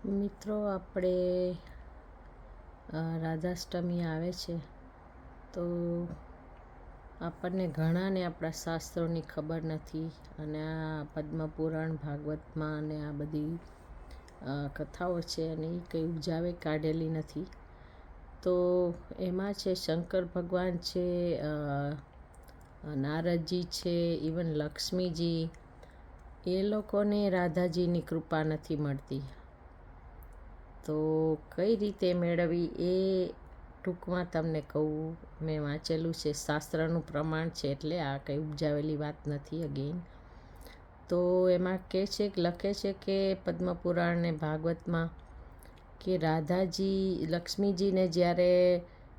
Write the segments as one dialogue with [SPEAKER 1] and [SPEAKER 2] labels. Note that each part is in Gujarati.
[SPEAKER 1] મિત્રો, આપણે રાધાષ્ટમી આવે છે તો આપણને ઘણાને આપણા શાસ્ત્રોની ખબર નથી, અને આ પદ્મપુરાણ ભાગવતમાં અને આ બધી કથાઓ છે અને એ કંઈ ઉપજાવે કાઢેલી નથી. તો એમાં છે શંકર ભગવાન છે, નારદજી છે, ઇવન લક્ષ્મીજી, એ લોકોને રાધાજીની કૃપા નથી મળતી. તો કઈ રીતે મેળવવી એ ટૂંકમાં તમને કહું. મેં વાંચેલું છે, શાસ્ત્રનું પ્રમાણ છે, એટલે આ કંઈ ઉપજાવેલી વાત નથી અગેન. તો એમાં લખે છે કે પદ્મપુરાણ ને ભાગવતમાં કે રાધાજી લક્ષ્મીજીને જ્યારે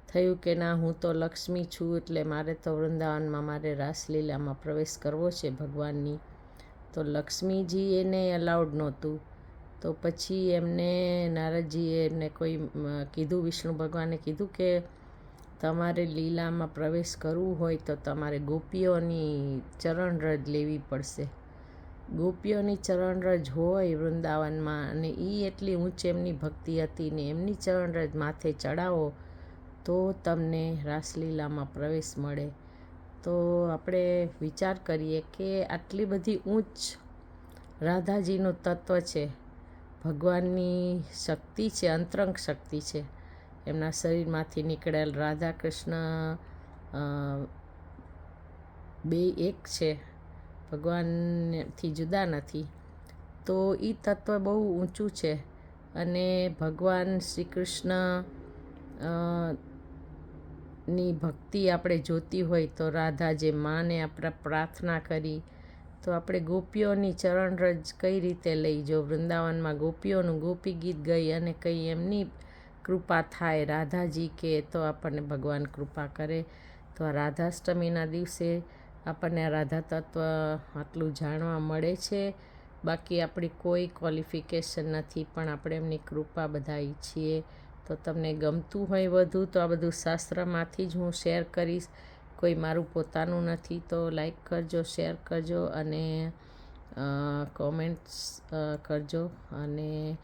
[SPEAKER 1] થયું કે ના, હું તો લક્ષ્મી છું, એટલે મારે તો વૃંદાવનમાં મારે રાસલીલામાં પ્રવેશ કરવો છે ભગવાનની. તો લક્ષ્મીજી એને અલાઉડ નહોતું. તો પછી એમને નારદજીએ એમને કીધું, વિષ્ણુ ભગવાને કીધું કે તમારે લીલામાં પ્રવેશ કરવું હોય તો તમારે ગોપીઓની ચરણરજ લેવી પડશે. ગોપીઓની ચરણરજ હોય વૃંદાવનમાં, અને એ એટલી ઊંચ એમની ભક્તિ હતી ને એમની ચરણરજ માથે ચડાવો તો તમને રાસલીલામાં પ્રવેશ મળે. તો આપણે વિચાર કરીએ કે આટલી બધી ઊંચ રાધાજીનું તત્વ છે, ભગવાનની શક્તિ છે, અંતરંગ શક્તિ છે. એમના શરીરમાંથી નીકળેલ રાધા કૃષ્ણ બે એક છે, ભગવાનથી જુદા નથી. તો એ તત્વ બહુ ઊંચું છે. અને ભગવાન શ્રી કૃષ્ણ ની ભક્તિ આપણે જોતી હોય તો રાધા જે માને આપણે પ્રાર્થના કરી, તો આપણે ગોપીઓની ચરણરજ કઈ રીતે લઈ? જો વૃંદાવનમાં ગોપીઓનું ગોપી ગીત ગઈ અને કંઈ એમની કૃપા થાય, રાધાજી કે, તો આપણને ભગવાન કૃપા કરે. તો આ રાધાષ્ટમીના દિવસે આપણને આ રાધા તત્વ આટલું જાણવા મળે છે. બાકી આપણી કોઈ ક્વોલિફિકેશન નથી, પણ આપણે એમની કૃપા બધા ઈચ્છીએ. તો તમને ગમતું હોય વધુ તો આ બધું શાસ્ત્રમાંથી જ હું શેર કરીશ, કોઈ મારું પોતાનું નથી. તો લાઈક કરજો, શેર કરજો અને કોમેન્ટ્સ કરજો, અને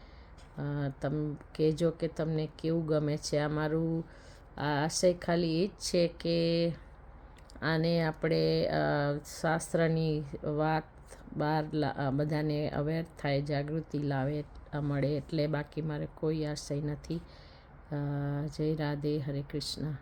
[SPEAKER 1] તમે કહેજો કે તમને કેવું ગમે છે. આ મારું આશય ખાલી એ જ છે કે આને આપણે શાસ્ત્રની વાત બહાર બધાને અવેર થાય, જાગૃતિ લાવે મળે, એટલે બાકી મારે કોઈ આશય નથી. જય રાધે, હરે કૃષ્ણ.